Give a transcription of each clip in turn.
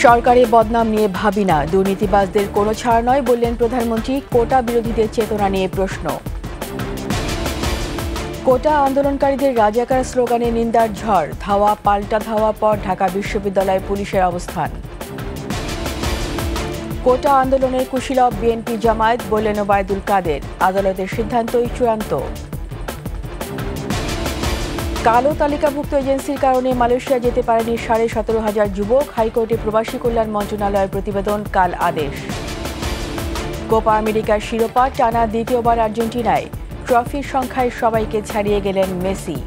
সরকারি বদনাম নিয়ে ভাবি না, দুর্নীতিবাজদের কোনো ছাড় নয় বললেন প্রধানমন্ত্রী। কোটা বিরোধীদের চেতনা নিয়ে প্রশ্ন। কোটা আন্দোলনকারীদের রাজাকার স্লোগানে নিন্দার ঝড়, ধাওয়া পাল্টা ধাওয়া পর ঢাকা বিশ্ববিদ্যালয় পুলিশের অবস্থান। কোটা আন্দোলনের কুশীলব বিএনপি জামায়াত বললেন ওবায়দুল কাদের, আদালতের সিদ্ধান্তই চূড়ান্ত। কালো তালিকাভুক্ত এজেন্সির কারণে মালয়েশিয়া যেতে পারেনি 17,500 যুবক, হাইকোর্টে প্রবাসী কল্যাণ মন্ত্রণালয়ের প্রতিবেদন, কাল আদেশ। কোপা আমেরিকার শিরোপা টানা দ্বিতীয়বার আর্জেন্টিনায়, ট্রফির সংখ্যায় সবাইকে ছাড়িয়ে গেলেন মেসি।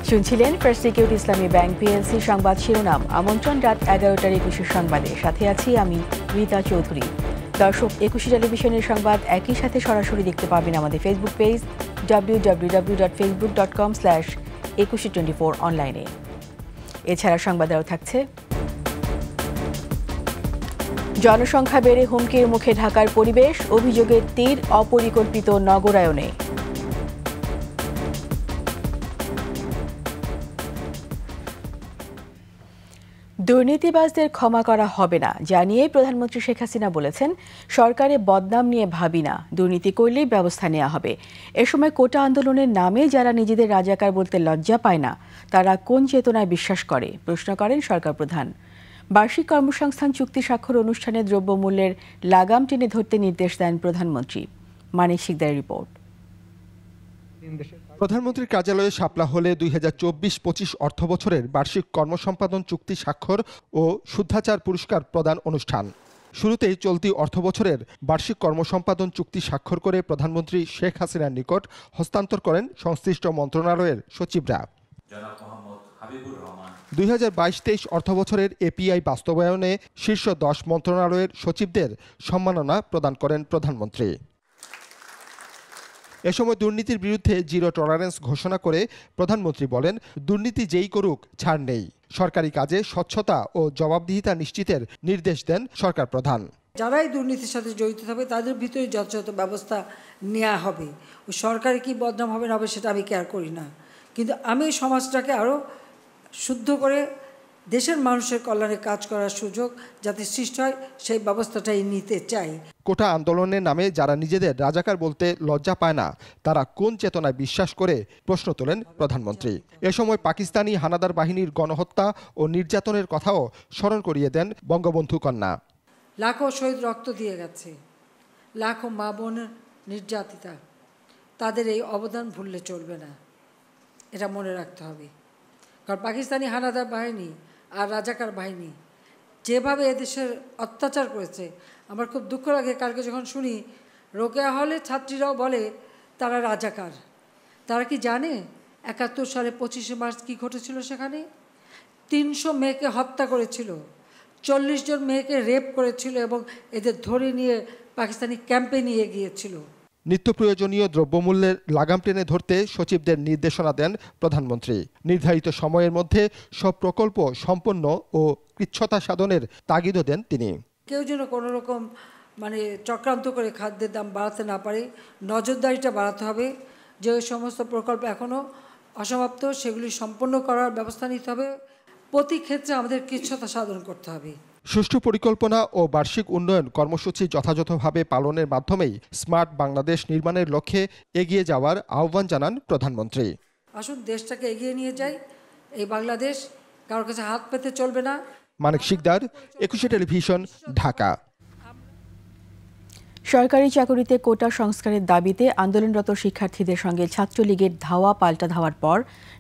শুনছিলেন ফার্স্ট সিকিউরিটি ইসলামী ব্যাংক পিএলসি সংবাদ শিরোনাম। আমন্ত্রণ রাত 11টার 21 সংবাদে, সাথে আছি আমি রীতা চৌধুরী। দর্শক, 21 টেলিভিশনের সংবাদ একই সাথে সরাসরি দেখতে পাবেন আমাদের ফেসবুক পেজ www.facebook.com/2124 অনলাইনে। এছাড়া সংবাদ আরও থাকছে। জনসংখ্যা বেড়ে হুমকির মুখে ঢাকার পরিবেশ, অভিযোগের তীর অপরিকল্পিত নগরায়নে। দুর্নীতিবাজদের ক্ষমা করা হবে না জানিয়ে প্রধানমন্ত্রী শেখ হাসিনা বলেছেন, সরকারে বদনাম নিয়ে ভাবি না, দুর্নীতি করলেই ব্যবস্থা নেওয়া হবে। এ সময় কোটা আন্দোলনের নামে যারা নিজেদের রাজাকার বলতে লজ্জা পায় না, তারা কোন চেতনায় বিশ্বাস করে প্রশ্ন করেন সরকার প্রধান। বার্ষিক কর্মসংস্থান চুক্তি স্বাক্ষর অনুষ্ঠানে দ্রব্যমূল্যের লাগাম টেনে ধরতে নির্দেশ দেন প্রধানমন্ত্রী। মানিক শিকদারের রিপোর্ট। প্রধানমন্ত্রীর কার্যালয়ে শাপলা হলে 2024-25 অর্থবছরের বার্ষিক কর্মসম্পাদন চুক্তি স্বাক্ষর ও শুদ্ধাচার পুরস্কার প্রদান অনুষ্ঠান। শুরুতেই চলতি অর্থবছরের বার্ষিক কর্মসম্পাদন চুক্তি স্বাক্ষর করে প্রধানমন্ত্রী শেখ হাসিনার নিকট হস্তান্তর করেন সংশ্লিষ্ট মন্ত্রণালয়ের সচিবরা। 2022-23 অর্থবছরের এপিআই বাস্তবায়নে শীর্ষ 10 মন্ত্রণালয়ের সচিবদের সম্মাননা প্রদান করেন প্রধানমন্ত্রী। এ সময় দুর্নীতির বিরুদ্ধে জিরো টলারেন্স ঘোষণা করে প্রধানমন্ত্রী বলেন, দুর্নীতি যেই করুক ছাড় নেই। সরকারি কাজে স্বচ্ছতা ও জবাবদিহিতা নিশ্চিতের নির্দেশ দেন সরকার প্রধান। যারাই দুর্নীতির সাথে জড়িত থাকবে তাদের ভিতরে যথাযথ ব্যবস্থা নেওয়া হবে। সরকারি কি বদনাম হবে না হবে সেটা আমি কেয়ার করি না, কিন্তু আমি সমাজটাকে আরও শুদ্ধ করে দেশের মানুষের কল্যাণে কাজ করার সুযোগ যাতে সৃষ্টি হয় সেই ব্যবস্থাটাই নিতে চাই। কোটা আন্দোলনের নামে যারা নিজেদের রাজাকার বলতে লজ্জা পায় না, তারা কোন চেতনায় বিশ্বাস করে প্রশ্ন তোলেন প্রধানমন্ত্রী। এ সময় পাকিস্তানি হানাদার বাহিনীর গণহত্যা ও নির্যাতনের কথাও স্মরণ করিয়ে দেন বঙ্গবন্ধু কন্যা। লাখো শহীদ রক্ত দিয়ে গেছে, লাখো মা বোন নির্যাতিতা, তাদের এই অবদান ভুললে চলবে না, এটা মনে রাখতে হবে। কারণ পাকিস্তানি হানাদার বাহিনী আর রাজাকার বাহিনী যেভাবে এদেশের অত্যাচার করেছে, আমার খুব দুঃখ লাগে কালকে যখন শুনি রোকেয়া হলে ছাত্রীরাও বলে তারা রাজাকার। তারা কি জানে 71 সালে 25শে মার্চ কী ঘটেছিল? সেখানে 300 মেয়েকে হত্যা করেছিল, 40 জন মেয়েকে রেপ করেছিল এবং এদের ধরে নিয়ে পাকিস্তানি ক্যাম্পে নিয়ে গিয়েছিল। নিত্য প্রয়োজনীয় দ্রব্যমূল্যের লাগাম টেনে ধরতে সচিবদের নির্দেশনা দেন প্রধানমন্ত্রী। নির্ধারিত সময়ের মধ্যে সব প্রকল্প সম্পন্ন ও কৃচ্ছ্রতা সাধনের তাগিদও দেন তিনি। কেউ যেন কোনো রকম চক্রান্ত করে খাদ্যের দাম বাড়াতে না পারে, নজরদারিটা বাড়াতে হবে। যে সমস্ত প্রকল্প এখনও অসমাপ্ত সেগুলি সম্পন্ন করার ব্যবস্থা নিতে হবে। প্রতি ক্ষেত্রে আমাদের কৃচ্ছ্রতা সাধন করতে হবে। সুষ্ঠু পরিকল্পনা ও বার্ষিক উন্নয়ন কর্মসূচি যথাযথভাবে পালনের মাধ্যমেই স্মার্ট বাংলাদেশ নির্মাণের লক্ষ্যে এগিয়ে যাওয়ার আহ্বান জানান প্রধানমন্ত্রী। আসুন দেশটাকে এগিয়ে নিয়ে যাই, এই বাংলাদেশ কারোর কাছে হাত পেতে চলবে না। মানিক শিকদার, 21 টেলিভিশন, ঢাকা। সরকারি চাকুরিতে কোটা সংস্কারের দাবিতে আন্দোলনরত শিক্ষার্থীদের সঙ্গে ছাত্রলীগের ধাওয়া পাল্টা ধাওয়ার পর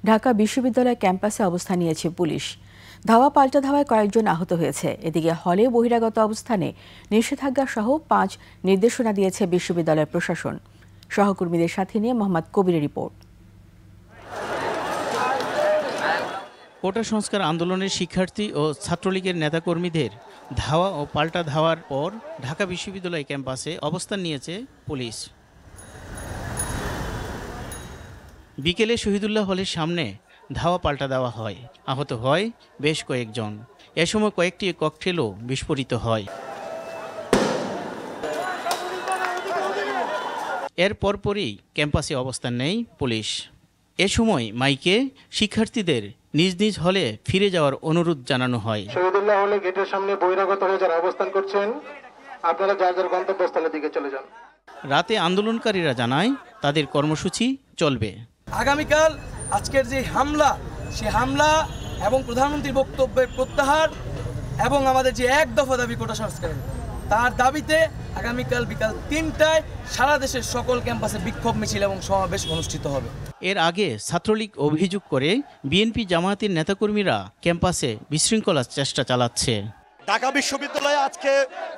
ঢাকা বিশ্ববিদ্যালয় ক্যাম্পাসে অবস্থান নিয়েছে পুলিশ। ধাওয়া পাল্টা ধাওয়ায় কয়েকজন আহত হয়েছে। এদিকে হলে বহিরাগত অবস্থানে নিষেধাজ্ঞা সহ 5 নির্দেশনা দিয়েছে বিশ্ববিদ্যালয় প্রশাসন। সহকর্মীদের সাথে নিয়ে মোহাম্মদ কবিরের রিপোর্ট। কোটা সংস্কার আন্দোলনের শিক্ষার্থী ও ছাত্রলীগের নেতাকর্মীদের ধাওয়া ও পাল্টা ধাওয়ার পর ঢাকা বিশ্ববিদ্যালয় ক্যাম্পাসে অবস্থান নিয়েছে পুলিশ। বিকেলে শহীদুল্লাহ হলের সামনে ধাওয়া পাল্টা দেওয়া হয়। আহত হয় বেশ কয়েকজন। এ সময় কয়েকটি ককটেলও বিস্ফোরিত হয়। এর পরপরই ক্যাম্পাসে অবস্থান নেয় পুলিশ। এ সময় মাইকে শিক্ষার্থীদের নিজ নিজ হলে ফিরে যাওয়ার অনুরোধ জানানো হয়। শহীদুল্লাহ হলে গেটের সামনে বহিরাগত হয়ে যারা অবস্থান করছেন, আপনারা যার যার গন্তব্যস্থলের দিকে চলে যান। রাতে আন্দোলনকারীরা জানায় তাদের কর্মসূচি চলবে। আগামীকাল আজকের যে হামলা, সে হামলা এবং প্রধানমন্ত্রীর বক্তব্যের প্রত্যাহার এবং আমাদের যে এক দফা দাবি কোটা সংস্কারের, তার দাবিতে আগামীকাল বিকাল 3টায় সারা দেশের সকল ক্যাম্পাসে বিক্ষোভ মিছিল এবং সমাবেশ অনুষ্ঠিত হবে। এর আগে ছাত্রলীগ অভিযোগ করে বিএনপি জামায়াতের নেতাকর্মীরা ক্যাম্পাসে বিশৃঙ্খলার চেষ্টা চালাচ্ছে। ঢাকা বিশ্ববিদ্যালয়ে আজকে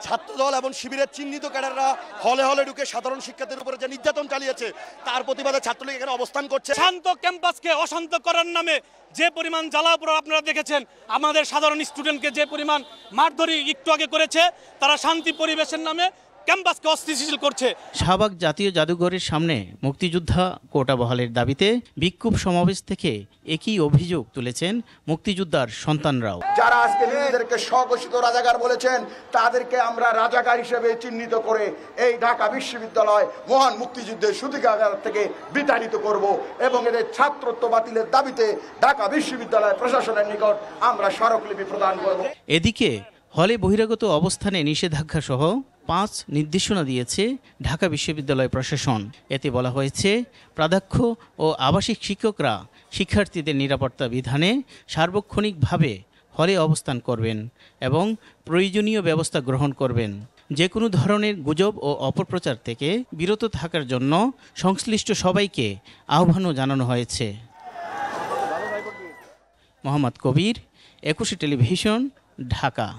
ছাত্রদল এবং শিবিরের চিহ্নিত ক্যাডাররা হলে হলে ঢুকে সাধারণ শিক্ষার্থীদের উপরে যে নির্যাতন চালিয়েছে, তার প্রতিবাদে ছাত্রলীগ এখানে অবস্থান করছে। শান্ত ক্যাম্পাসকে অশান্ত করার নামে যে পরিমাণ জ্বালাপোড়া আপনারা দেখেছেন, আমাদের সাধারণ স্টুডেন্টকে যে পরিমাণ মারধরি একটু আগে করেছে, তারা শান্তি পরিবেশের নামে ক্যাম্পাসকে অস্থিতিশীল করছে। শাহবাগ জাতীয় জাদুঘরের সামনে মুক্তিযোদ্ধা কোটা বহালের দাবিতে বিক্ষোভ সমাবেশ থেকে একই অভিযোগ তুলেছেন মুক্তিযোদ্ধার সন্তানরাও। যারা আজকে নিজেদেরকে স্বঘোষিত রাজাকার বলেছেন, তাদেরকে আমরা রাজাকার হিসেবে চিহ্নিত করে এই ঢাকা বিশ্ববিদ্যালয় মহান মুক্তিযুদ্ধের সূতিকাগার থেকে বিতাড়িত করব এবং এদের ছাত্রত্ব বাতিলের দাবিতে ঢাকা বিশ্ববিদ্যালয় প্রশাসনের নিকট আমরা স্মারকলিপি প্রদান করব। এদিকে হলে বহিরাগত অবস্থানে নিষেধাজ্ঞা সহ 5 নির্দেশনা দিয়েছে ঢাকা বিশ্ববিদ্যালয় প্রশাসন। এতে বলা হয়েছে, প্রাধ্যক্ষ ও আবাসিক শিক্ষকরা শিক্ষার্থীদের নিরাপত্তা বিধানে সার্বক্ষণিকভাবে হলে অবস্থান করবেন এবং প্রয়োজনীয় ব্যবস্থা গ্রহণ করবেন। যে কোনো ধরনের গুজব ও অপপ্রচার থেকে বিরত থাকার জন্য সংশ্লিষ্ট সবাইকে আহ্বানও জানানো হয়েছে। মোহাম্মদ কবির, 21 টেলিভিশন, ঢাকা।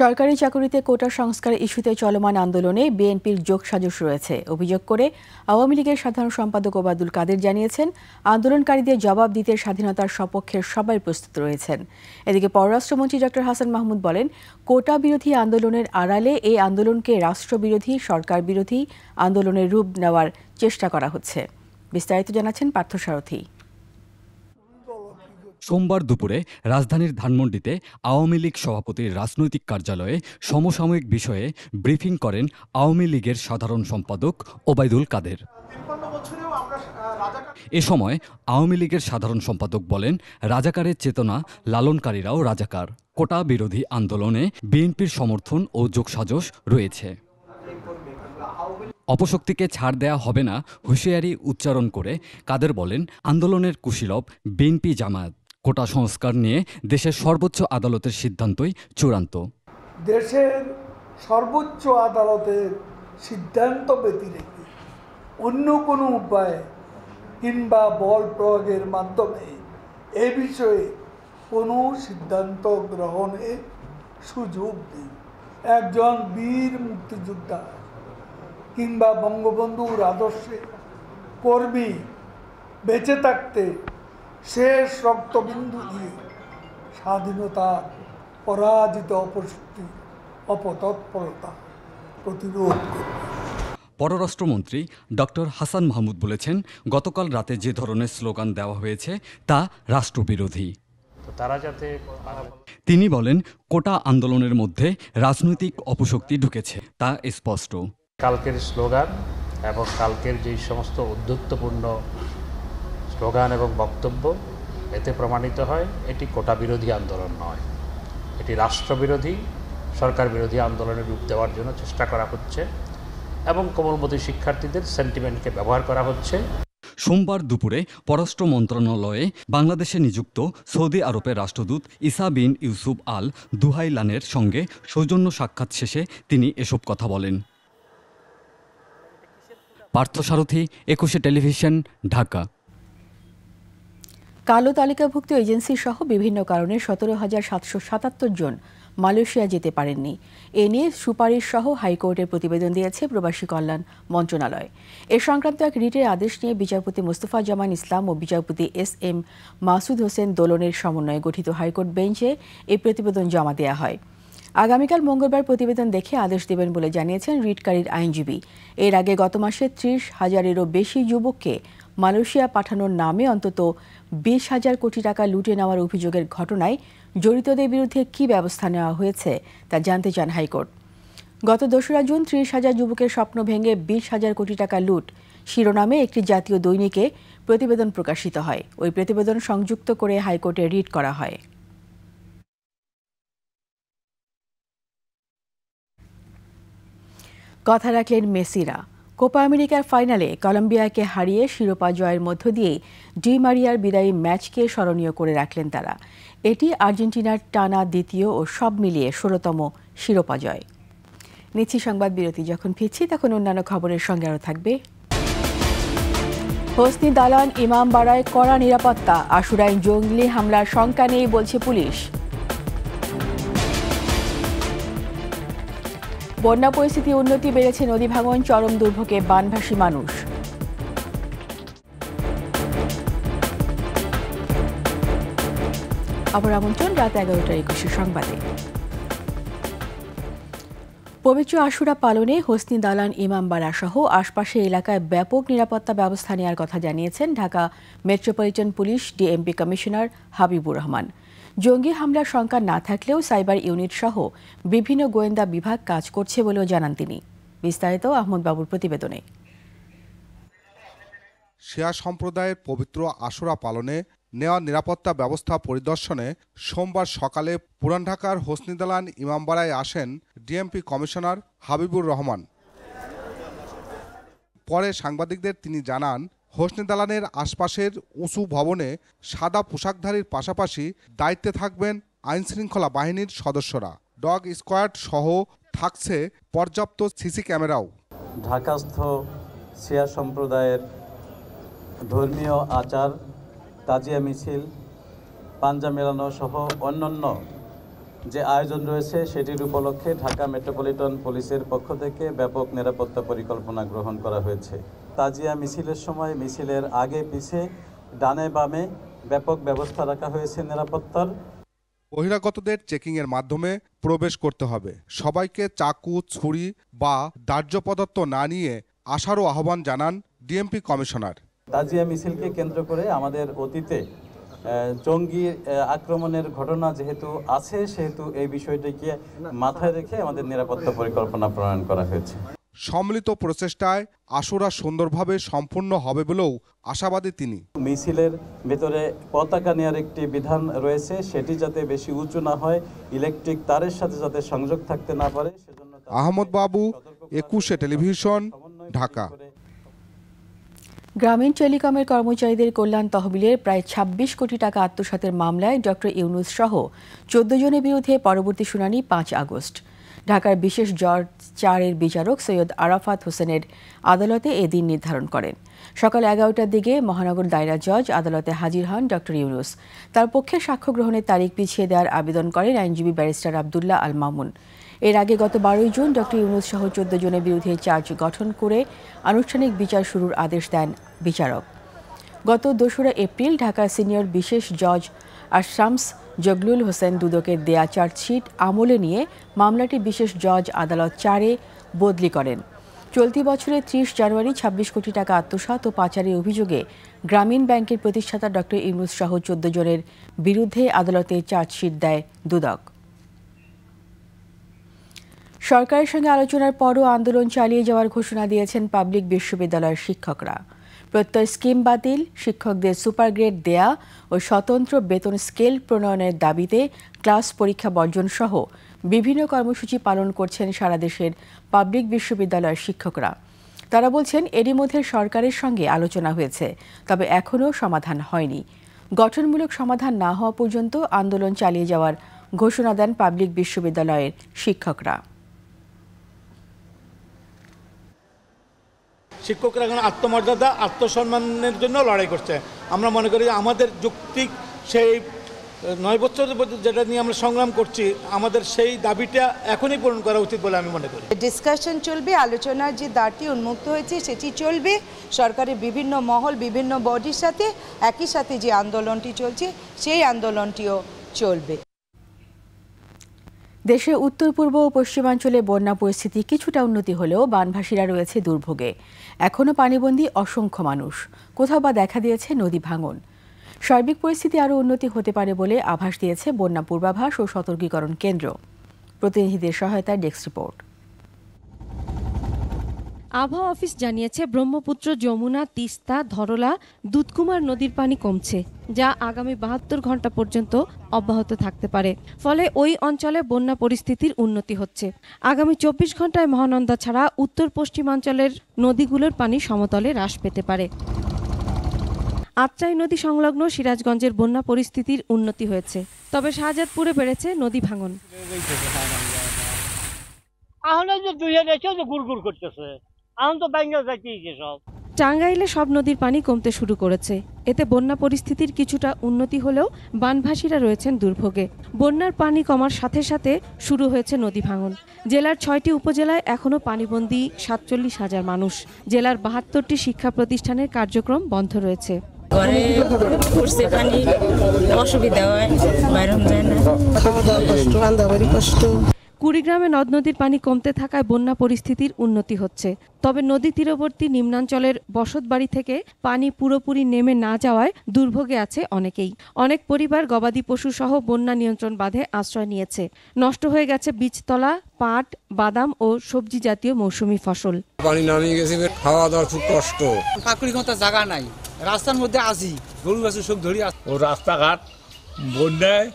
সরকারি চাকরিতে কোটা সংস্কার ইস্যুতে চলমান আন্দোলনে বিএনপির যোগসাজশ রয়েছে অভিযোগ করে আওয়ামী লীগের সাধারণ সম্পাদক ওবায়দুল কাদের জানিয়েছেন, আন্দোলনকারীদের জবাব দিতে স্বাধীনতার সপক্ষের সবাই প্রস্তুত রয়েছেন। এদিকে পররাষ্ট্রমন্ত্রী ডক্টর হাসান মাহমুদ বলেন, কোটা বিরোধী আন্দোলনের আড়ালে এই আন্দোলনকে রাষ্ট্রবিরোধী, সরকার বিরোধী আন্দোলনের রূপ নেওয়ার চেষ্টা করা হচ্ছে। বিস্তারিত জানাচ্ছেন পার্থসারথী। সোমবার দুপুরে রাজধানীর ধানমন্ডিতে আওয়ামী লীগ সভাপতির রাজনৈতিক কার্যালয়ে সমসাময়িক বিষয়ে ব্রিফিং করেন আওয়ামী লীগের সাধারণ সম্পাদক ওবায়দুল কাদের। এ সময় আওয়ামী লীগের সাধারণ সম্পাদক বলেন, রাজাকারের চেতনা লালনকারীরাও রাজাকার। কোটা বিরোধী আন্দোলনে বিএনপির সমর্থন ও যোগসাজশ রয়েছে। অপশক্তিকে ছাড় দেয়া হবে না হুঁশিয়ারি উচ্চারণ করে কাদের বলেন, আন্দোলনের কুশীলব বিএনপি জামায়াত। কোটা সংস্কার নিয়ে দেশের সর্বোচ্চ আদালতের সিদ্ধান্তই চূড়ান্ত। দেশের সর্বোচ্চ আদালতের সিদ্ধান্ত ব্যতিরেকে অন্য কোনো উপায়ে কিংবা বল প্রয়োগের মাধ্যমে এ বিষয়ে কোনো সিদ্ধান্ত গ্রহণের সুযোগ নেই। একজন বীর মুক্তিযোদ্ধা কিংবা বঙ্গবন্ধুর আদর্শে কর্মী বেঁচে থাকতে শেষ রক্তবিন্দু দিয়ে স্বাধীনতার পরাজিত অপশক্তি অপতৎপরতা প্রতিরোধ করবে। পররাষ্ট্রমন্ত্রী ডক্টর হাসান মাহমুদ বলেছেন, গতকাল রাতে যে ধরনের স্লোগান দেওয়া হয়েছে তা রাষ্ট্রবিরোধী। তিনি বলেন, কোটা আন্দোলনের মধ্যে রাজনৈতিক অপশক্তি ঢুকেছে, তা স্পষ্ট। কালকের স্লোগান এবং কালকের যেই সমস্ত উদ্ধত্তপূর্ণ স্লোগান এবং বক্তব্য, এতে প্রমাণিত হয় এটি কোটা বিরোধী আন্দোলন নয়, এটি রাষ্ট্রবিরোধী, সরকার বিরোধী আন্দোলনের রূপ দেওয়ার জন্য চেষ্টা করা হচ্ছে এবং কোমলমতি শিক্ষার্থীদের সেন্টিমেন্টকে ব্যবহার করা হচ্ছে। সোমবার দুপুরে পররাষ্ট্র মন্ত্রণালয়ে বাংলাদেশে নিযুক্ত সৌদি আরবের রাষ্ট্রদূত ইসা বিন ইউসুফ আল দুহাইলানের সঙ্গে সৌজন্য সাক্ষাৎ শেষে তিনি এসব কথা বলেন। পার্থসারথী, 21 টেলিভিশন, ঢাকা। কালো তালিকাভুক্ত এজেন্সি সহ বিভিন্ন কারণে 17,777 জন মালয়েশিয়া যেতে পারেননি। এ নিয়ে সুপারিশ সহ হাইকোর্টের প্রতিবেদন দিয়েছে প্রবাসী কল্যাণ মন্ত্রণালয়। এ সংক্রান্ত এক রিটের আদেশ নিয়ে বিচারপতি মোস্তফা জামান ইসলাম ও বিচারপতি SM মাসুদ হোসেন দোলনের সমন্বয়ে গঠিত হাইকোর্ট বেঞ্চে এই প্রতিবেদন জমা দেওয়া হয়। আগামীকাল মঙ্গলবার প্রতিবেদন দেখে আদেশ দেবেন বলে জানিয়েছেন রিটকারীর আইনজীবী। এর আগে গত মাসে 30,000-এরও বেশি যুবককে মালয়েশিয়া পাঠানোর নামে অন্তত 20,000 কোটি টাকা লুটে নেওয়ার অভিযোগের ঘটনায় জড়িতদের বিরুদ্ধে কী ব্যবস্থা নেওয়া হয়েছে তা জানতে চান হাইকোর্ট। গত 2রা জুন 30,000 যুবকের স্বপ্ন ভেঙে 20,000 কোটি টাকা লুট শিরোনামে একটি জাতীয় দৈনিকে প্রতিবেদন প্রকাশিত হয়। ওই প্রতিবেদন সংযুক্ত করে হাইকোর্টে রিট করা হয়। কথা রাখলেন মেসিরা। কোপা আমেরিকার ফাইনালে কলম্বিয়াকে হারিয়ে শিরোপা জয়ের মধ্য দিয়ে ডি মারিয়ার বিদায়ী ম্যাচকে স্মরণীয় করে রাখলেন তারা। এটি আর্জেন্টিনার টানা দ্বিতীয় ও সব মিলিয়ে 16তম শিরোপা জয়। নিচ্ছি সংবাদ বিরতি। যখন ফিরছি তখন অন্যান্য খবরের সঙ্গে আরও থাকবে। হোসনি দালান ইমামবাড়ায় কড়া নিরাপত্তা, আশুরায় জঙ্গি হামলার শঙ্কা নেই বলছে পুলিশ। বন্যা পরিস্থিতি উন্নতি বেড়েছে নদী ভাঙন, চরম দুর্ভোগে বানভাসী মানুষ। আবার আমন্ত্রণ রাত 11টার 21 সংবাদে। পবিত্র আশুরা পালনে হোসনি দালান ইমামবাড়া সহ আশপাশের এলাকায় ব্যাপক নিরাপত্তা ব্যবস্থা নেওয়ার কথা জানিয়েছেন Dhaka metropolitan police DMP commissioner Habibur Rahman. জঙ্গি হামলার শঙ্কা না থাকলেও সাইবার ইউনিট সহ বিভিন্ন গোয়েন্দা বিভাগ কাজ করছে বলেও জানান তিনি। বিস্তারিত আহমদ বাবুর প্রতিবেদনে। শিয়া সম্প্রদায়ের পবিত্র আশুরা পালনে নেওয়া নিরাপত্তা ব্যবস্থা পরিদর্শনে সোমবার সকালে পুরান ঢাকার হোসনি দালান ইমামবাড়ায় আসেন ডিএমপি কমিশনার হাবিবুর রহমান। পরে সাংবাদিকদের তিনি জানান, হোসনি দালানের আশপাশের উঁচু ভবনে সাদা পোশাকধারীর পাশাপাশি দায়িত্বে থাকবেন আইনশৃঙ্খলা বাহিনীর সদস্যরা। ডগ স্কোয়াড সহ থাকছে পর্যাপ্ত সিসি ক্যামেরাও। ঢাকাস্থ শিয়া সম্প্রদায়ের ধর্মীয় আচার, তাজিয়া মিছিল, পাঞ্জা মেলানো সহ অন্যান্য যে আয়োজন রয়েছে সেটির উপলক্ষে ঢাকা মেট্রোপলিটন পুলিশের পক্ষ থেকে ব্যাপক নিরাপত্তা পরিকল্পনা গ্রহণ করা হয়েছে। তাজিয়া মিছিলের সময় মিছিলের আগে পিছে ডানে বামে ব্যাপক ব্যবস্থা রাখা হয়েছে নিরাপত্তার। বহিরাগতদের চেকিংয়ের মাধ্যমে প্রবেশ করতে হবে। সবাইকে চাকু, ছুরি বা দাহ্য পদার্থ না নিয়ে আসারও আহ্বান জানান ডিএমপি কমিশনার। তাজিয়া মিছিলকে কেন্দ্র করে আমাদের অতীতে জঙ্গি আক্রমণের ঘটনা যেহেতু আছে, সেহেতু এই বিষয়টিকে মাথায় রেখে আমাদের নিরাপত্তা পরিকল্পনা প্রণয়ন করা হয়েছে। সম্মিলিত প্রচেষ্টায় আশুরা সুন্দরভাবে সম্পূর্ণ হবে বলেও আশাবাদী তিনি। মিছিলের ভেতরে পতাকা নেওয়ার একটি বিধান রয়েছে, সেটি যাতে বেশি উঁচু না হয়, ইলেকট্রিক তারের সাথে যাতে সংযোগ থাকতে না পারে সেজন্য। আহমদ বাবু, 21 টেলিভিশন, ঢাকা। গ্রামীণ টেলিকমের কর্মচারীদের কল্যাণ তহবিলের প্রায় 26 কোটি টাকা আত্মসাতের মামলায় ডক্টর ইউনুস সহ 14 জনের বিরুদ্ধে পরবর্তী শুনানি 5 আগস্ট। ঢাকার বিশেষ জজ 4-এর বিচারক সৈয়দ আরাফাত হোসেনের আদালতে এদিন নির্ধারণ করেন। সকাল 11টার দিকে মহানগর দায়রা জজ আদালতে হাজির হন ডক্টর ইউনুস। তার পক্ষে সাক্ষ্য গ্রহণের তারিখ পিছিয়ে দেওয়ার আবেদন করেন আইনজীবী ব্যারিস্টার আবদুল্লাহ আল মামুন। এর আগে গত 12 জুন ডক্টর ইউনুস সহ 14 জনের বিরুদ্ধে চার্জ গঠন করে আনুষ্ঠানিক বিচার শুরুর আদেশ দেন বিচারক। গত 2রা এপ্রিল ঢাকার সিনিয়র বিশেষ জজ আশরামস জগলুল হোসেন দুদকের দেয়া চার্জশিট আমলে নিয়ে মামলাটি বিশেষ জজ আদালত 4-এ বদলি করেন। চলতি বছরের 30 জানুয়ারি 26 কোটি টাকা আত্মসাৎ ও পাচারের অভিযোগে গ্রামীণ ব্যাংকের প্রতিষ্ঠাতা ডক্টর ইউনুস সহ 14 জনের বিরুদ্ধে আদালতে চার্জশিট দেয় দুদক। সরকারের সঙ্গে আলোচনার পরও আন্দোলন চালিয়ে যাওয়ার ঘোষণা দিয়েছেন পাবলিক বিশ্ববিদ্যালয়ের শিক্ষকরা। প্রত্যয় স্কিম বাতিল, শিক্ষকদের সুপার গ্রেড দেয়া ও স্বতন্ত্র বেতন স্কেল প্রণয়নের দাবিতে ক্লাস পরীক্ষা বর্জন সহ বিভিন্ন কর্মসূচি পালন করছেন সারা দেশের পাবলিক বিশ্ববিদ্যালয়ের শিক্ষকরা। তারা বলছেন, এরই মধ্যে সরকারের সঙ্গে আলোচনা হয়েছে, তবে এখনও সমাধান হয়নি। গঠনমূলক সমাধান না হওয়া পর্যন্ত আন্দোলন চালিয়ে যাওয়ার ঘোষণা দেন পাবলিক বিশ্ববিদ্যালয়ের শিক্ষকরা। শিক্ষকরা এখন আত্মমর্যাদা, আত্মসম্মানের জন্য লড়াই করছে। আমরা মনে করি আমাদের যৌক্তিক সেই 9 বছর যেটা নিয়ে আমরা সংগ্রাম করছি, আমাদের সেই দাবিটা এখনই পূরণ করা উচিত বলে আমি মনে করি। ডিসকাশন চলবে, আলোচনার যে দ্বারটি উন্মুক্ত হয়েছে সেটি চলবে সরকারের বিভিন্ন মহল, বিভিন্ন বডির সাথে। একই সাথে যে আন্দোলনটি চলছে সেই আন্দোলনটিও চলবে। দেশে উত্তর পূর্ব ও পশ্চিমাঞ্চলে বন্যা পরিস্থিতি কিছুটা উন্নতি হলেও বানভাসীরা রয়েছে দুর্ভোগে। এখনও পানিবন্দী অসংখ্য মানুষ, কোথাও বা দেখা দিয়েছে নদী ভাঙন। সার্বিক পরিস্থিতি আরও উন্নতি হতে পারে বলে আভাস দিয়েছে বন্যা পূর্বাভাস ও সতর্কীকরণ কেন্দ্র। প্রতিনিধিদের সহায়তায় ডেস্ক রিপোর্ট। আবহাওয়া অফিস জানিয়েছে ব্রহ্মপুত্র, যমুনা, তিস্তা, ধরলা, দুধকুমার নদীর পানি কমছে, যা আগামী 72 ঘন্টা পর্যন্ত অব্যাহত থাকতে পারে। ফলে ওই অঞ্চলে বন্যা পরিস্থিতির উন্নতি হচ্ছে। আগামী 24 ঘন্টায় মহানন্দা ছাড়া উত্তর পশ্চিমাঞ্চলের নদীগুলোর পানি সমতলে হ্রাস পেতে পারে। আত্রাই নদী সংলগ্ন সিরাজগঞ্জের বন্যা পরিস্থিতির উন্নতি হয়েছে, তবে শাহজাদপুরে বেড়েছে নদী ভাঙন। টাঙ্গাইলে সব নদীর পানি কমতে শুরু করেছে। এতে বন্যা পরিস্থিতির কিছুটা উন্নতি হলেও বানভাসীরা রয়েছেন দুর্ভোগে। বন্যার পানি কমার সাথে সাথে শুরু হয়েছে নদী ভাঙন। জেলার 6টি উপজেলায় এখনও পানিবন্দী 47,000 মানুষ। জেলার 72টি শিক্ষা প্রতিষ্ঠানের কার্যক্রম বন্ধ রয়েছে। কুড়িগ্রামে নদ নদীর পানি কমতে থাকায় বন্যা পরিস্থিতির উন্নতি হচ্ছে, তবে নদী তীরবর্তী নিম্নাঞ্চলের বসতবাড়ি থেকে পানি পুরোপুরি নেমে না যাওয়ায় দুর্ভোগে আছে অনেকেই। অনেক পরিবার গবাদি পশু সহ বন্যা নিয়ন্ত্রণ বাঁধে আশ্রয় নিয়েছে। নষ্ট হয়ে গেছে বীজতলা, পাট, বাদাম ও সবজি জাতীয় মৌসুমী ফসল। পানি নামিয়ে গেছে, খাওয়া দাওয়ার খুব কষ্ট। কাকুরি মতো জায়গা নাই, রাস্তার মধ্যে আসি, গরু আছে সব ধরি। ও রাস্তাঘাট বন্যায়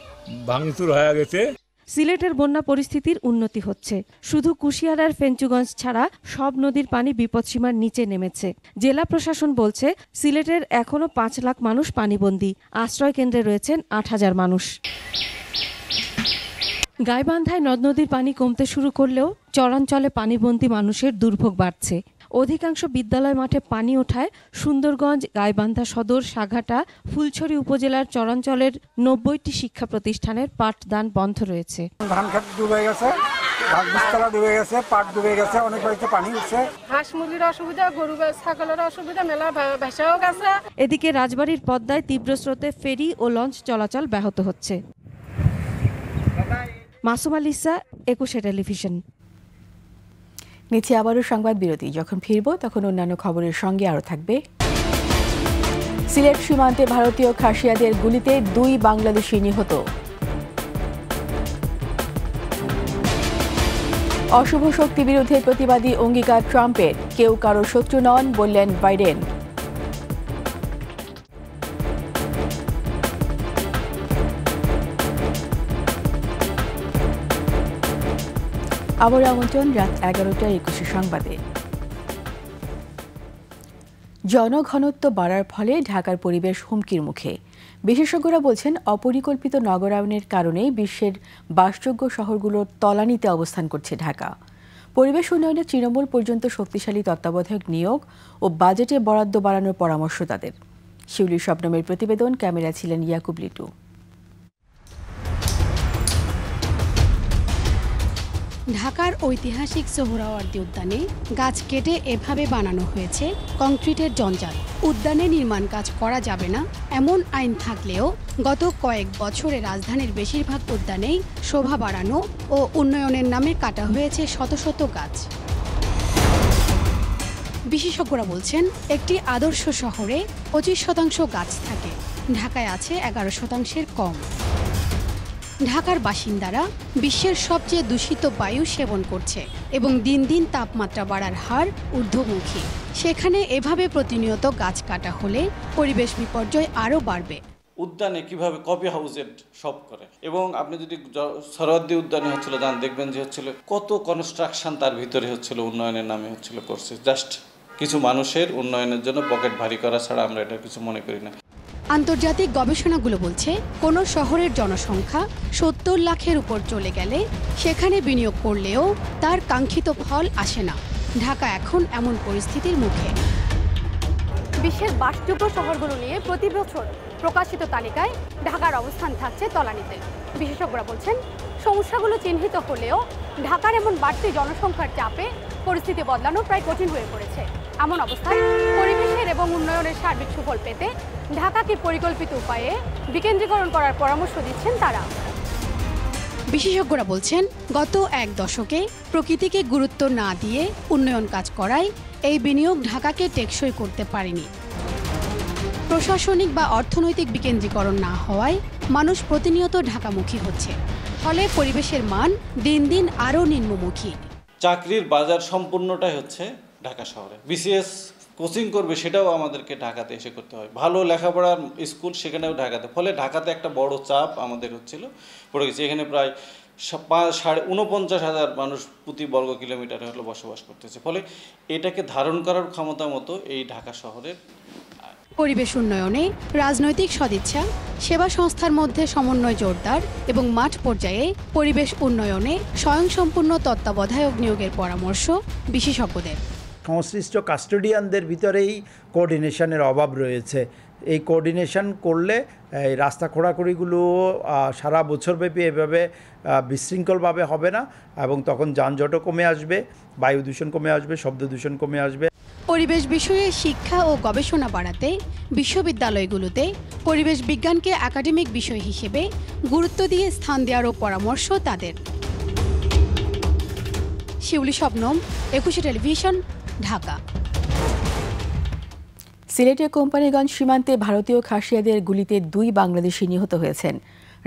ভাঙচুর হয়ে গেছে। সিলেটের বন্যা পরিস্থিতির উন্নতি হচ্ছে। শুধু কুশিয়ারার ফেঞ্চুগঞ্জ ছাড়া সব নদীর পানি বিপদসীমার নিচে নেমেছে। জেলা প্রশাসন বলছে সিলেটের এখনো 5 লাখ মানুষ পানিবন্দী। আশ্রয় কেন্দ্রে রয়েছেন 8,000 মানুষ। গাইবান্ধায় নদ নদীর পানি কমতে শুরু করলেও চরাঞ্চলে পানিবন্দী মানুষের দুর্ভোগ বাড়ছে। অধিকাংশ বিদ্যালয় মাঠে পানি ওঠায় সুন্দরগঞ্জ, গাইবান্ধা সদর, সাঘাটা, ফুলছড়ি উপজেলার চরাঞ্চলের 90টি শিক্ষা প্রতিষ্ঠানের পাঠদান বন্ধ রয়েছে। ধান ক্ষেত ডুবে গেছে, বীজতলা ডুবে গেছে, পাট ডুবে গেছে, অনেক বাড়িতে পানি উঠছে। হাঁস মুরগির অসুবিধা, গরু ছাগলের অসুবিধা, মেলা ভেসাও গেছে। এদিকে রাজবাড়ীর পদ্মায় তীব্র স্রোতে ফেরি ও লঞ্চ চলাচল ব্যাহত হচ্ছে। Masuma Lisa, 21 television. নিচে আবারও সংবাদ বিরতি। যখন ফিরব তখন অন্যান্য খবরের সঙ্গে আরও থাকবে। সিলেট সীমান্তে ভারতীয় খাসিয়াদের গুলিতে 2 বাংলাদেশি নিহত। অশুভ শক্তি বিরুদ্ধে প্রতিবাদী অঙ্গীকার ট্রাম্পের, কেউ কারো শত্রু নন বললেন বাইডেন। আবার আমন্ত্রণ রাত 11টায় 21 সংবাদে। জনঘনত্ব বাড়ার ফলে ঢাকার পরিবেশ হুমকির মুখে। বিশেষজ্ঞরা বলছেন অপরিকল্পিত নগরায়নের কারণেই বিশ্বের বাসযোগ্য শহরগুলোর তলানিতে অবস্থান করছে ঢাকা। পরিবেশ উন্নয়নে তৃণমূল পর্যন্ত শক্তিশালী তত্ত্বাবধায়ক নিয়োগ ও বাজেটে বরাদ্দ বাড়ানোর পরামর্শ তাদের। শিউলি শবনমের প্রতিবেদন, ক্যামেরা ছিলেন ইয়াকুব লিটু। ঢাকার ঐতিহাসিক সোহরাওয়ার্দী উদ্যানে গাছ কেটে এভাবে বানানো হয়েছে কংক্রিটের জঞ্জাল। উদ্যানে নির্মাণ কাজ করা যাবে না এমন আইন থাকলেও গত কয়েক বছরে রাজধানীর বেশিরভাগ উদ্যানেই শোভা বাড়ানো ও উন্নয়নের নামে কাটা হয়েছে শত শত গাছ। বিশেষজ্ঞরা বলছেন, একটি আদর্শ শহরে 25% গাছ থাকে, ঢাকায় আছে 11%-এর কম। ঢাকার বাসিন্দারা বিশ্বের সবচেয়ে দূষিত বায়ু সেবন করছে এবং দিন দিন তাপমাত্রা বাড়ার হার ঊর্ধ্বমুখী। সেখানে এভাবে প্রতিনিয়ত গাছ কাটা হলে পরিবেশ বিপর্যয় আরও বাড়বে। উদ্যানে কিভাবে কপি হাউসের সব করে, এবং আপনি যদি সোহরাওয়ার্দী উদ্যানে হচ্ছিল যান, দেখবেন যে হচ্ছিল কত কনস্ট্রাকশন তার ভিতরে হচ্ছিল, উন্নয়নের নামে হচ্ছিল করছে। জাস্ট কিছু মানুষের উন্নয়নের জন্য পকেট ভারী করা ছাড়া আমরা এটা কিছু মনে করি না। আন্তর্জাতিক গবেষণাগুলো বলছে, কোনো শহরের জনসংখ্যা 70 লাখের উপর চলে গেলে সেখানে বিনিয়োগ করলেও তার কাঙ্ক্ষিত ফল আসে না। ঢাকা এখন এমন পরিস্থিতির মুখে। বিশ্বের বাসযোগ্য শহরগুলো নিয়ে প্রতি বছর প্রকাশিত তালিকায় ঢাকার অবস্থান থাকছে তলানিতে। বিশেষজ্ঞরা বলছেন, সমস্যাগুলো চিহ্নিত হলেও ঢাকার এমন বাড়তি জনসংখ্যার চাপে পরিস্থিতি বদলানো প্রায় কঠিন হয়ে পড়েছে। এমন অবস্থায় পরিবেশের এবং উন্নয়নের সার্বিক সুফল পেতে ঢাকাকে পরিকল্পিত উপায়ে বিকেন্দ্রীকরণ করার পরামর্শ দিচ্ছেন তারা। বিশেষজ্ঞরা বলছেন, গত এক দশকে প্রকৃতিকে গুরুত্ব না দিয়ে উন্নয়ন কাজ করায় এই বিনিয়োগ ঢাকাকে টেকসই করতে পারেনি। প্রশাসনিক বা অর্থনৈতিক বিকেন্দ্রীকরণ না হওয়ায় মানুষ প্রতিনিয়ত ঢাকামুখী হচ্ছে, ফলে পরিবেশের মান দিন দিন আরও নিম্নমুখী। চাকরির বাজার সম্পূর্ণটাই হচ্ছে ঢাকা শহরে। বিসিএস কোচিং করবে সেটাও আমাদেরকে ঢাকাতে এসে করতে হয়। ভালো লেখাপড়ার স্কুল সেখানেও ঢাকাতে, ফলে ঢাকাতে একটা বড় চাপ আমাদের হচ্ছিল পড়ে গেছে। এখানে প্রায় 49,500 মানুষ প্রতি বর্গ কিলোমিটারে হলো বসবাস করতেছে, ফলে এটাকে ধারণ করার ক্ষমতা মতো এই ঢাকা শহরের। পরিবেশ উন্নয়নে রাজনৈতিক সদিচ্ছা, সেবা সংস্থার মধ্যে সমন্বয় জোরদার এবং মাঠ পর্যায়ে পরিবেশ উন্নয়নে স্বয়ংসম্পূর্ণ তত্ত্বাবধায়ক নিয়োগের পরামর্শ বিশেষজ্ঞদের। সংশ্লিষ্ট কাস্টোডিয়ানদের ভিতরেই কোঅর্ডিনেশনের অভাব রয়েছে। এই কোঅর্ডিনেশন করলে এই রাস্তা খোঁড়াখুড়িগুলো সারা বছরব্যাপী এভাবে বিশৃঙ্খলভাবে হবে না, এবং তখন যানজটও কমে আসবে, বায়ু দূষণ কমে আসবে, শব্দ দূষণ কমে আসবে। পরিবেশ বিষয়ে শিক্ষা ও গবেষণা বাড়াতে বিশ্ববিদ্যালয়গুলোতে পরিবেশ বিজ্ঞানকে একাডেমিক বিষয় হিসেবে গুরুত্ব দিয়ে স্থান দেওয়ারও পরামর্শ তাদের। শিউলি শবনম, 21 টেলিভিশন, ঢাকা। সিলেটের কোম্পানিগঞ্জ সীমান্তে ভারতীয় খাসিয়াদের গুলিতে 2 বাংলাদেশি নিহত হয়েছেন।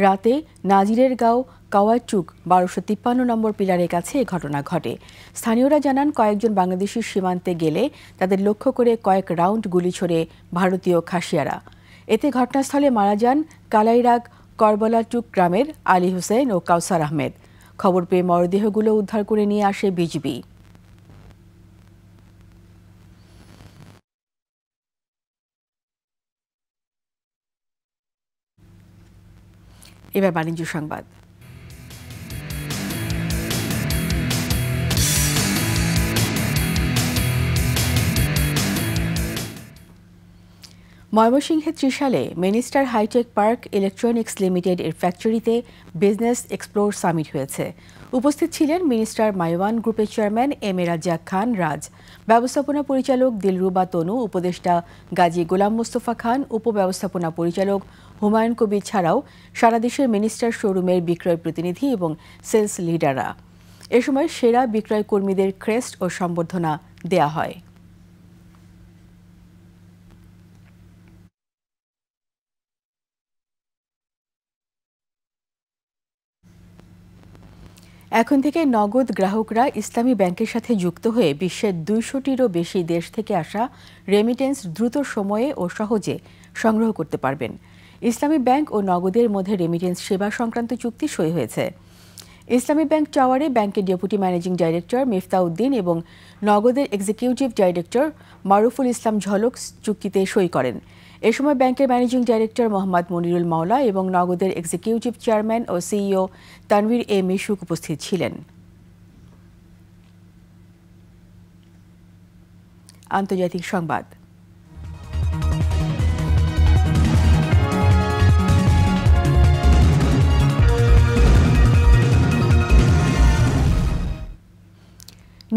রাতে নাজিরের গাঁও কাওয়াচুক 1253 নম্বর পিলারের কাছে এ ঘটনা ঘটে। স্থানীয়রা জানান, কয়েকজন বাংলাদেশি সীমান্তে গেলে তাদের লক্ষ্য করে কয়েক রাউন্ড গুলি ছোড়ে ভারতীয় খাসিয়ারা। এতে ঘটনাস্থলে মারা যান কালাইরাগ করবলাচুক গ্রামের আলী হোসেন ও কাউসার আহমেদ। খবর পেয়ে মরদেহগুলো উদ্ধার করে নিয়ে আসে বিজিবি। এবার বাণিজ্য সংবাদ। ময়মনসিংহের ত্রিশালে Minister Hi Tech Park Electronics Limited এর ফ্যাক্টরিতে বিজনেস এক্সপ্লোর সামিট হয়েছে। উপস্থিত ছিলেন মিনিস্টার মাইওয়ান গ্রুপের চেয়ারম্যান এম এ রাজ্জাক খান রাজ, ব্যবস্থাপনা পরিচালক দিলরুবা তনু, উপদেষ্টা গাজী গোলাম মোস্তফা খান, উপব্যবস্থাপনা পরিচালক হুমায়ুন কবির ছাড়াও সারা দেশের মিনিস্টার শোরুমের বিক্রয় প্রতিনিধি এবং সেলস লিডাররা। এ সময় সেরা বিক্রয় কর্মীদের ক্রেস্ট ও সম্বর্ধনা দেয়া হয়। এখন থেকে নগদ গ্রাহকরা ইসলামী ব্যাংকের সাথে যুক্ত হয়ে বিশ্বের 200টিরও বেশি দেশ থেকে আসা রেমিটেন্স দ্রুত সময়ে ও সহজে সংগ্রহ করতে পারবেন। ইসলামী ব্যাংক ও নগদের মধ্যে রেমিটেন্স সেবা সংক্রান্ত চুক্তি সই হয়েছে। ইসলামী ব্যাংক টাওয়ারে ব্যাংকের ডেপুটি ম্যানেজিং ডাইরেক্টর মিফতাউদ্দিন এবং নগদের এক্সিকিউটিভ ডাইরেক্টর মারুফুল ইসলাম ঝলক চুক্তিতে সই করেন। এ সময় ব্যাংকের ম্যানেজিং ডাইরেক্টর মোহাম্মদ মনিরুল মাওলা এবং নগদের এক্সিকিউটিভ চেয়ারম্যান ও সিইও তানভীর এ মিশুক উপস্থিত ছিলেন। আন্তর্জাতিক সংবাদ।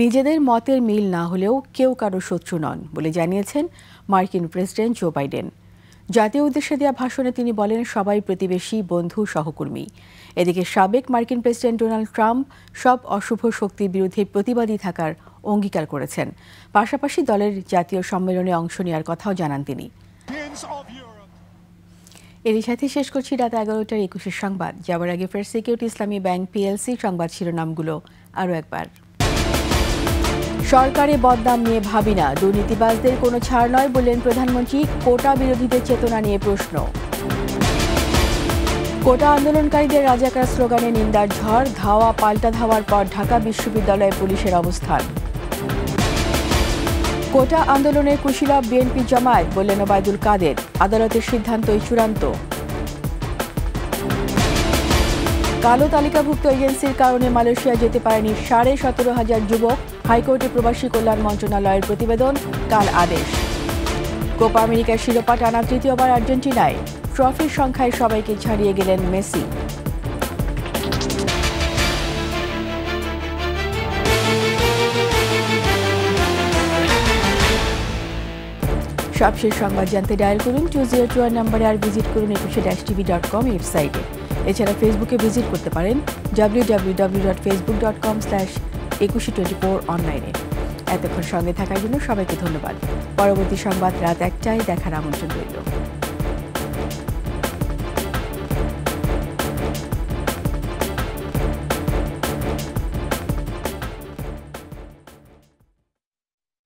নিজেদের মতের মিল না হলেও কেউ কারো শত্রু নন বলে জানিয়েছেন মার্কিন প্রেসিডেন্ট জো বাইডেন। জাতীয় উদ্দেশ্যে দেওয়া ভাষণে তিনি বলেন, সবাই প্রতিবেশী, বন্ধু, সহকর্মী। এদিকে সাবেক মার্কিন প্রেসিডেন্ট ডোনাল্ড ট্রাম্প সব অশুভ শক্তির বিরুদ্ধে প্রতিবাদী থাকার অঙ্গীকার করেছেন। পাশাপাশি দলের জাতীয় সম্মেলনে অংশ নেওয়ার কথাও জানান তিনি। এরই সাথে শেষ করছি রাত 11টার 21 সংবাদ। যাওয়ার আগে ফার্স্ট সিকিউরিটি ইসলামী ব্যাংক পিএলসি সংবাদ শিরোনামগুলো আরও একবার। সরকারে বদনাম নিয়ে ভাবি না, দুর্নীতিবাজদের কোনো ছাড় নয় বললেন প্রধানমন্ত্রী। কোটা বিরোধীদের চেতনা নিয়ে প্রশ্ন। কোটা আন্দোলনকারীদের রাজাকার স্লোগানে নিন্দার ঝড়, ধাওয়া পাল্টা ধাওয়ার পর ঢাকা বিশ্ববিদ্যালয়ে পুলিশের অবস্থান। কোটা আন্দোলনের কুশীলব বিএনপি জামায়াত বললেন ওবায়দুল কাদের, আদালতের সিদ্ধান্তই চূড়ান্ত। কালো তালিকাভুক্ত এজেন্সির কারণে মালয়েশিয়া যেতে পারেনি 17,500 যুবক, হাইকোর্টে প্রবাসী কল্যাণ মন্ত্রণালয়ের প্রতিবেদন, কাল আদেশ। কোপা আমেরিকার শিরোপা টানা তৃতীয়বার আর্জেন্টিনায়, ট্রফির সংখ্যায় সবাইকে ছাড়িয়ে গেলেন মেসি। সবশেষ সংবাদ জানতে ডায়াল করুন 2021 নম্বরে, আর ভিজিট করুন 21tv.com ওয়েবসাইটে। এছাড়া ফেসবুকে ভিজিট করতে পারেন www.facebook.com/2124 অনলাইনে। এতক্ষণ সঙ্গে থাকার জন্য সবাইকে ধন্যবাদ। পরবর্তী সংবাদ রাত 1টায় দেখার আমন্ত্রণ রইল।